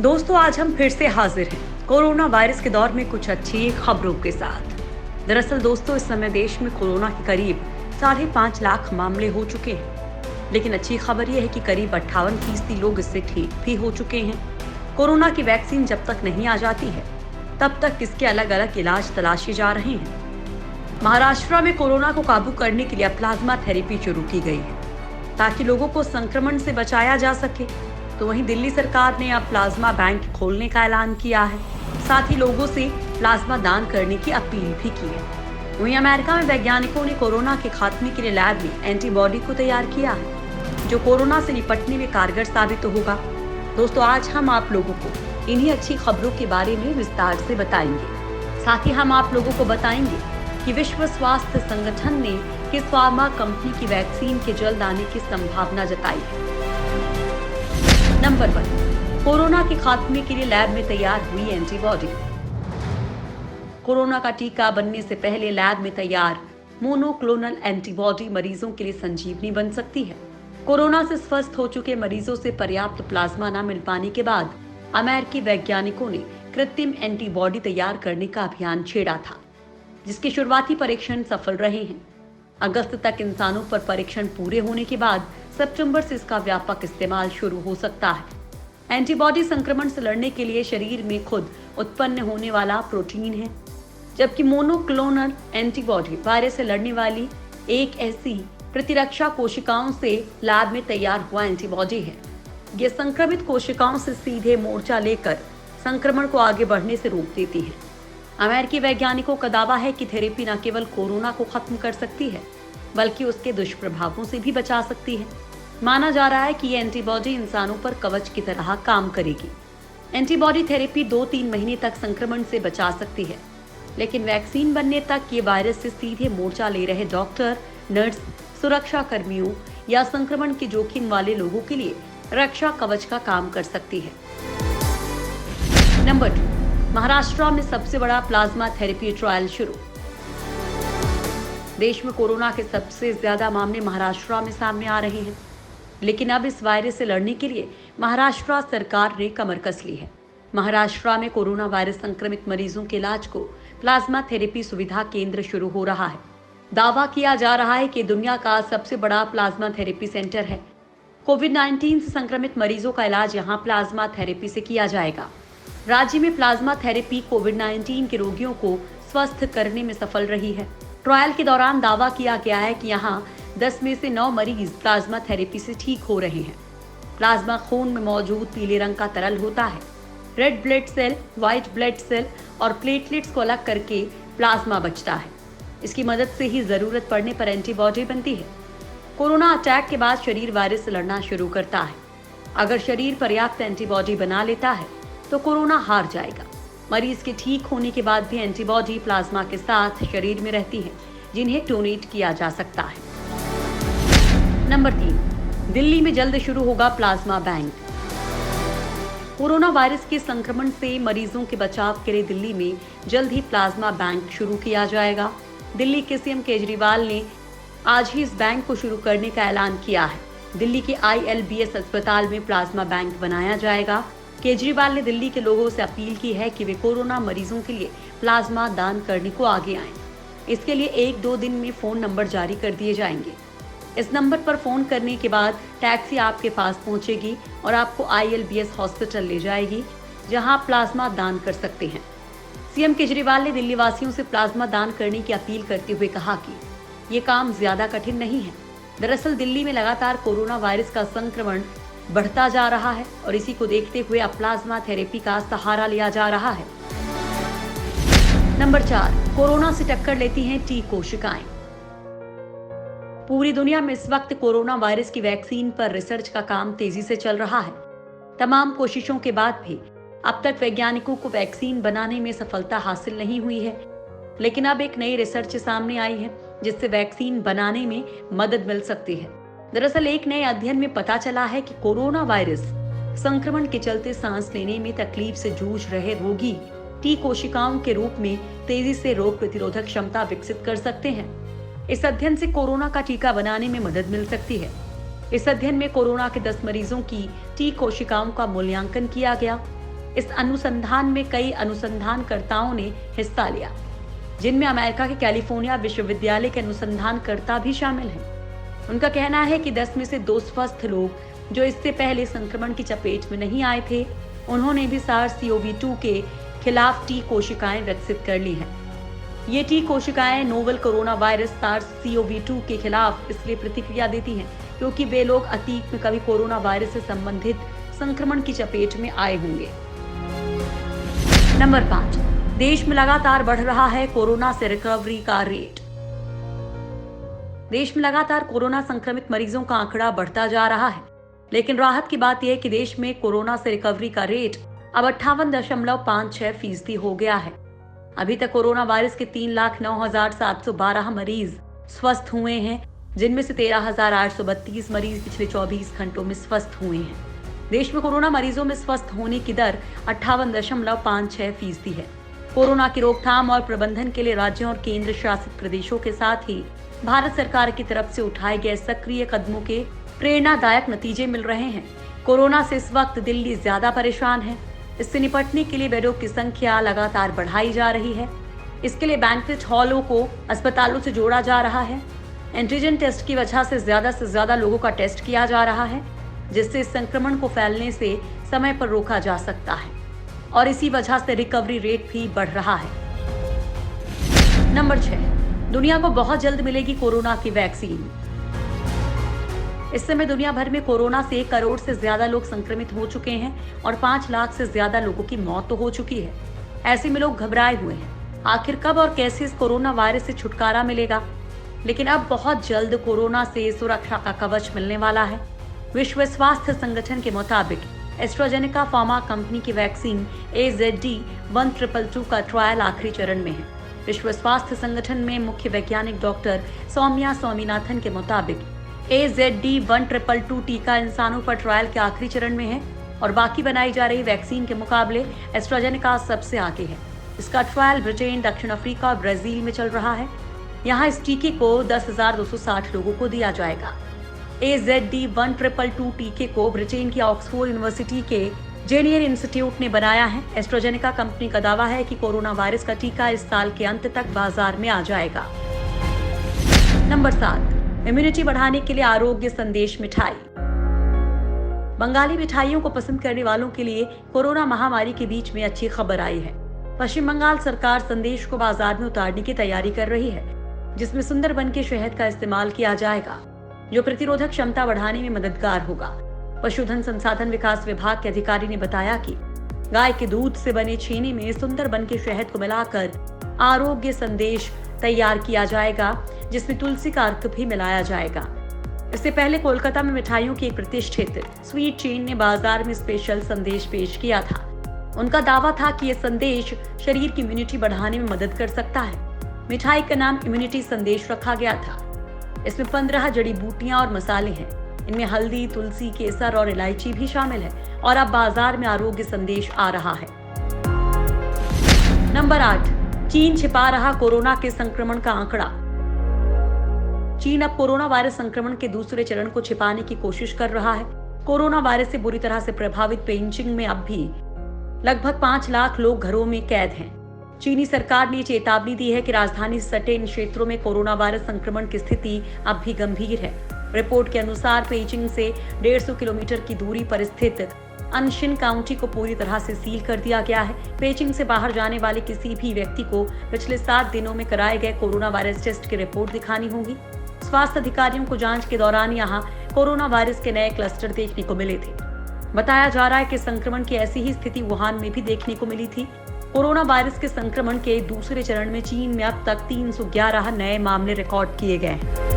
दोस्तों, आज हम फिर से हाजिर हैं कोरोना वायरस के दौर में कुछ अच्छी खबरों के साथ। दरअसल दोस्तों, इस समय देश में कोरोना के करीब 5.5 लाख मामले हो चुके हैं। लेकिन अच्छी खबर यह है कि करीब 58% लोग इससे ठीक भी हो चुके हैं। कोरोना की वैक्सीन जब तक नहीं आ जाती है तब तक इसके अलग अलग इलाज तलाशे जा रहे हैं। महाराष्ट्र में कोरोना को काबू करने के लिए प्लाज्मा थेरेपी शुरू की गई है ताकि लोगों को संक्रमण से बचाया जा सके। तो वहीं दिल्ली सरकार ने अब प्लाज्मा बैंक खोलने का ऐलान किया है। साथ ही लोगों से प्लाज्मा दान करने की अपील भी की है। वहीं अमेरिका में वैज्ञानिकों ने कोरोना के खात्मे के लिए लैब में एंटीबॉडी को तैयार किया है जो कोरोना से निपटने में कारगर साबित होगा। दोस्तों, आज हम आप लोगों को इन्हीं अच्छी खबरों के बारे में विस्तार से बताएंगे। साथ ही हम आप लोगों को बताएंगे कि विश्व स्वास्थ्य संगठन ने किस फार्मा कंपनी की वैक्सीन के जल्द आने की संभावना जताई है। नंबर 1, कोरोना के खात्मे के लिए लैब में तैयार हुई एंटीबॉडी। कोरोना का टीका बनने से पहले लैब में तैयार मोनोक्लोनल एंटीबॉडी मरीजों के लिए संजीवनी बन सकती है। कोरोना से स्वस्थ हो चुके मरीजों से पर्याप्त प्लाज्मा न मिल पाने के बाद अमेरिकी वैज्ञानिकों ने कृत्रिम एंटीबॉडी तैयार करने का अभियान छेड़ा था, जिसके शुरुआती परीक्षण सफल रहे हैं। अगस्त तक इंसानों पर परीक्षण पूरे होने के बाद सितंबर से इसका व्यापक इस्तेमाल शुरू हो सकता है। एंटीबॉडी संक्रमण से लड़ने के लिए शरीर में खुद उत्पन्न होने वाला प्रोटीन है, जबकि मोनोक्लोनल एंटीबॉडी वायरस से लड़ने वाली एक ऐसी प्रतिरक्षा कोशिकाओं से लैब में तैयार हुआ एंटीबॉडी है। ये संक्रमित कोशिकाओं से सीधे मोर्चा लेकर संक्रमण को आगे बढ़ने से रोक देती है। अमेरिकी वैज्ञानिकों का दावा है कि थेरेपी न केवल कोरोना को खत्म कर सकती है बल्कि उसके दुष्प्रभावों से भी बचा सकती है। माना जा रहा है कि ये एंटीबॉडी इंसानों पर कवच की तरह काम करेगी। एंटीबॉडी थेरेपी 2-3 महीने तक संक्रमण से बचा सकती है, लेकिन वैक्सीन बनने तक ये वायरस से सीधे मोर्चा ले रहे डॉक्टर, नर्स, सुरक्षा कर्मियों या संक्रमण के जोखिम वाले लोगों के लिए रक्षा कवच का काम कर सकती है। नंबर 2, महाराष्ट्र में सबसे बड़ा प्लाज्मा थेरेपी ट्रायल शुरू। देश में कोरोना के सबसे ज्यादा मामले महाराष्ट्र में सामने आ रहे हैं, लेकिन अब इस वायरस से लड़ने के लिए महाराष्ट्र सरकार ने कमर कस ली है। महाराष्ट्र में कोरोना वायरस संक्रमित मरीजों के इलाज को प्लाज्मा थेरेपी सुविधा केंद्र शुरू हो रहा है। दावा किया जा रहा है कि दुनिया का सबसे बड़ा प्लाज्मा थेरेपी सेंटर है। कोविड-19 से संक्रमित मरीजों का इलाज यहाँ प्लाज्मा थेरेपी से किया जाएगा। राज्य में प्लाज्मा थेरेपी कोविड-19 के रोगियों को स्वस्थ करने में सफल रही है। ट्रायल के दौरान दावा किया गया है कि यहाँ 10 में से 9 मरीज प्लाज्मा थेरेपी से ठीक हो रहे हैं। प्लाज्मा खून में मौजूद पीले रंग का तरल होता है। Red blood cell, white blood cell और प्लेटलेट्स को अलग करके प्लाज्मा बचता है। इसकी मदद से ही जरूरत पड़ने पर एंटीबॉडी बनती है। कोरोना अटैक के बाद शरीर वायरस से लड़ना शुरू करता है। अगर शरीर पर्याप्त एंटीबॉडी बना लेता है तो कोरोना हार जाएगा। मरीज के ठीक होने के बाद भी एंटीबॉडी प्लाज्मा के साथ शरीर में रहती है, जिन्हें डोनेट किया जा सकता है। नंबर 3, दिल्ली में जल्द शुरू होगा प्लाज्मा बैंक। कोरोना वायरस के संक्रमण से मरीजों के बचाव के लिए दिल्ली में जल्द ही प्लाज्मा बैंक शुरू किया जाएगा। दिल्ली के सीएम केजरीवाल ने आज ही इस बैंक को शुरू करने का ऐलान किया है। दिल्ली के ILBS अस्पताल में प्लाज्मा बैंक बनाया जाएगा। केजरीवाल ने दिल्ली के लोगों से अपील की है कि वे कोरोना मरीजों के लिए प्लाज्मा दान करने को आगे आएं। इसके लिए 1-2 दिन में फोन नंबर जारी कर दिए जाएंगे। इस नंबर पर फोन करने के बाद टैक्सी आपके पास पहुंचेगी और आपको ILBS हॉस्पिटल ले जाएगी, जहां आप प्लाज्मा दान कर सकते हैं। सीएम केजरीवाल ने दिल्ली वासियों से प्लाज्मा दान करने की अपील करते हुए कहा कि ये काम ज्यादा कठिन नहीं है। दरअसल दिल्ली में लगातार कोरोना वायरस का संक्रमण बढ़ता जा रहा है और इसी को देखते हुए अब प्लाज्मा थेरेपी का सहारा लिया जा रहा है। नंबर 4, कोरोना से टक्कर लेती हैं टी कोशिकाएं। पूरी दुनिया में इस वक्त कोरोना वायरस की वैक्सीन पर रिसर्च का काम तेजी से चल रहा है। तमाम कोशिशों के बाद भी अब तक वैज्ञानिकों को वैक्सीन बनाने में सफलता हासिल नहीं हुई है, लेकिन अब एक नई रिसर्च सामने आई है जिससे वैक्सीन बनाने में मदद मिल सकती है। दरअसल एक नए अध्ययन में पता चला है कि कोरोना वायरस संक्रमण के चलते सांस लेने में तकलीफ से जूझ रहे रोगी टी कोशिकाओं के रूप में तेजी से रोग प्रतिरोधक क्षमता विकसित कर सकते हैं। इस अध्ययन से कोरोना का टीका बनाने में मदद मिल सकती है। इस अध्ययन में कोरोना के 10 मरीजों की टी कोशिकाओं का मूल्यांकन किया गया। इस अनुसंधान में कई अनुसंधानकर्ताओं ने हिस्सा लिया, जिनमें अमेरिका के कैलिफोर्निया विश्वविद्यालय के अनुसंधानकर्ता भी शामिल हैं। उनका कहना है कि 10 में से 2 स्वस्थ लोग जो इससे पहले संक्रमण की चपेट में नहीं आए थे, उन्होंने भी SARS-CoV-2 के खिलाफ टी कोशिकाएं विकसित कर ली हैं। ये टी कोशिकाएं नोवेल कोरोना वायरस SARS-CoV-2 के खिलाफ इसलिए प्रतिक्रिया देती हैं क्योंकि वे लोग अतीत में कभी कोरोना वायरस से संबंधित संक्रमण की चपेट में आए होंगे। नंबर 5, देश में लगातार बढ़ रहा है कोरोना से रिकवरी का रेट। देश में लगातार कोरोना संक्रमित मरीजों का आंकड़ा बढ़ता जा रहा है, लेकिन राहत की बात यह है कि देश में कोरोना से रिकवरी का रेट अब 58.56% हो गया है। अभी तक कोरोना वायरस के 3,09,712 मरीज स्वस्थ हुए हैं, जिनमें से 13,832 मरीज पिछले 24 घंटों में स्वस्थ हुए हैं। देश में कोरोना मरीजों में स्वस्थ होने की दर 58.56% है। कोरोना की रोकथाम और प्रबंधन के लिए राज्यों और केंद्र शासित प्रदेशों के साथ ही भारत सरकार की तरफ से उठाए गए सक्रिय कदमों के प्रेरणादायक नतीजे मिल रहे हैं। कोरोना से इस वक्त दिल्ली ज्यादा परेशान है। इससे निपटने के लिए बेडों की संख्या लगातार बढ़ाई जा रही है। इसके लिए बैंक्वेट हॉलों को अस्पतालों से जोड़ा जा रहा है। एंटीजन टेस्ट की वजह से ज्यादा लोगों का टेस्ट किया जा रहा है, जिससे इस संक्रमण को फैलने से समय पर रोका जा सकता है और इसी वजह से रिकवरी रेट भी बढ़ रहा है। नंबर 6, दुनिया को बहुत जल्द मिलेगी कोरोना की वैक्सीन। इस समय दुनिया भर में कोरोना से 1 करोड़ से ज्यादा लोग संक्रमित हो चुके हैं और 5 लाख से ज्यादा लोगों की मौत तो हो चुकी है। ऐसे में लोग घबराए हुए हैं। आखिर कब और कैसे इस कोरोना वायरस से छुटकारा मिलेगा? लेकिन अब बहुत जल्द कोरोना से सुरक्षा का कवच मिलने वाला है। विश्व स्वास्थ्य संगठन के मुताबिक एस्ट्राजेनेका फार्मा कंपनी की वैक्सीन AZD1222 का ट्रायल आखिरी चरण में है। विश्व स्वास्थ्य संगठन में मुख्य वैज्ञानिक डॉक्टर सौम्या स्वामीनाथन के मुताबिक AZD1222 टीका इंसानों पर ट्रायल के आखिरी चरण में है और बाकी बनाई जा रही वैक्सीन के मुकाबले एस्ट्राजेनेका सबसे आगे है। इसका ट्रायल ब्रिटेन, दक्षिण अफ्रीका और ब्राजील में चल रहा है। यहाँ इस टीके को 10,260 लोगों को दिया जाएगा। AZD1222 टीके को ब्रिटेन की ऑक्सफोर्ड यूनिवर्सिटी के जेनियर इंस्टीट्यूट ने बनाया है। एस्ट्राजेनेका कंपनी का दावा है कि कोरोना वायरस का टीका इस साल के अंत तक बाजार में आ जाएगा। नंबर 7, इम्यूनिटी बढ़ाने के लिए आरोग्य संदेश मिठाई। बंगाली मिठाइयों को पसंद करने वालों के लिए कोरोना महामारी के बीच में अच्छी खबर आई है। पश्चिम बंगाल सरकार संदेश को बाजार में उतारने की तैयारी कर रही है, जिसमें सुंदरबन के शहद का इस्तेमाल किया जाएगा, जो प्रतिरोधक क्षमता बढ़ाने में मददगार होगा। पशुधन संसाधन विकास विभाग के अधिकारी ने बताया कि गाय के दूध से बने छेने में सुंदरबन के शहद को मिलाकर आरोग्य संदेश तैयार किया जाएगा, जिसमें तुलसी का अर्क भी मिलाया जाएगा। इससे पहले कोलकाता में मिठाइयों की एक प्रतिष्ठित स्वीट चेन ने बाजार में स्पेशल संदेश पेश किया था। उनका दावा था कि यह संदेश शरीर की इम्यूनिटी बढ़ाने में मदद कर सकता है। मिठाई का नाम इम्यूनिटी संदेश रखा गया था। इसमें 15 जड़ी बूटियां और मसाले हैं। इनमें हल्दी, तुलसी, केसर और इलायची भी शामिल है और अब बाजार में आरोग्य संदेश आ रहा है। नंबर 8, चीन छिपा रहा कोरोना के संक्रमण का आंकड़ा। चीन अब कोरोना वायरस संक्रमण के दूसरे चरण को छिपाने की कोशिश कर रहा है। कोरोना वायरस से बुरी तरह से प्रभावित पेइचिंग में अब भी लगभग 5 लाख लोग घरों में कैद हैं। चीनी सरकार ने चेतावनी दी है कि राजधानी से सटे इन क्षेत्रों में कोरोना वायरस संक्रमण की स्थिति अब भी गंभीर है। रिपोर्ट के अनुसार पेइचिंग से 150 किलोमीटर की दूरी पर स्थित अनशिन काउंटी को पूरी तरह से सील कर दिया गया है। पेइचिंग से बाहर जाने वाले किसी भी व्यक्ति को पिछले 7 दिनों में कराए गए कोरोना वायरस टेस्ट की रिपोर्ट दिखानी होगी। स्वास्थ्य अधिकारियों को जांच के दौरान यहां कोरोना वायरस के नए क्लस्टर देखने को मिले थे। बताया जा रहा है कि संक्रमण की ऐसी ही स्थिति वुहान में भी देखने को मिली थी। कोरोना वायरस के संक्रमण के दूसरे चरण में चीन में अब तक 311 नए मामले रिकॉर्ड किए गए हैं।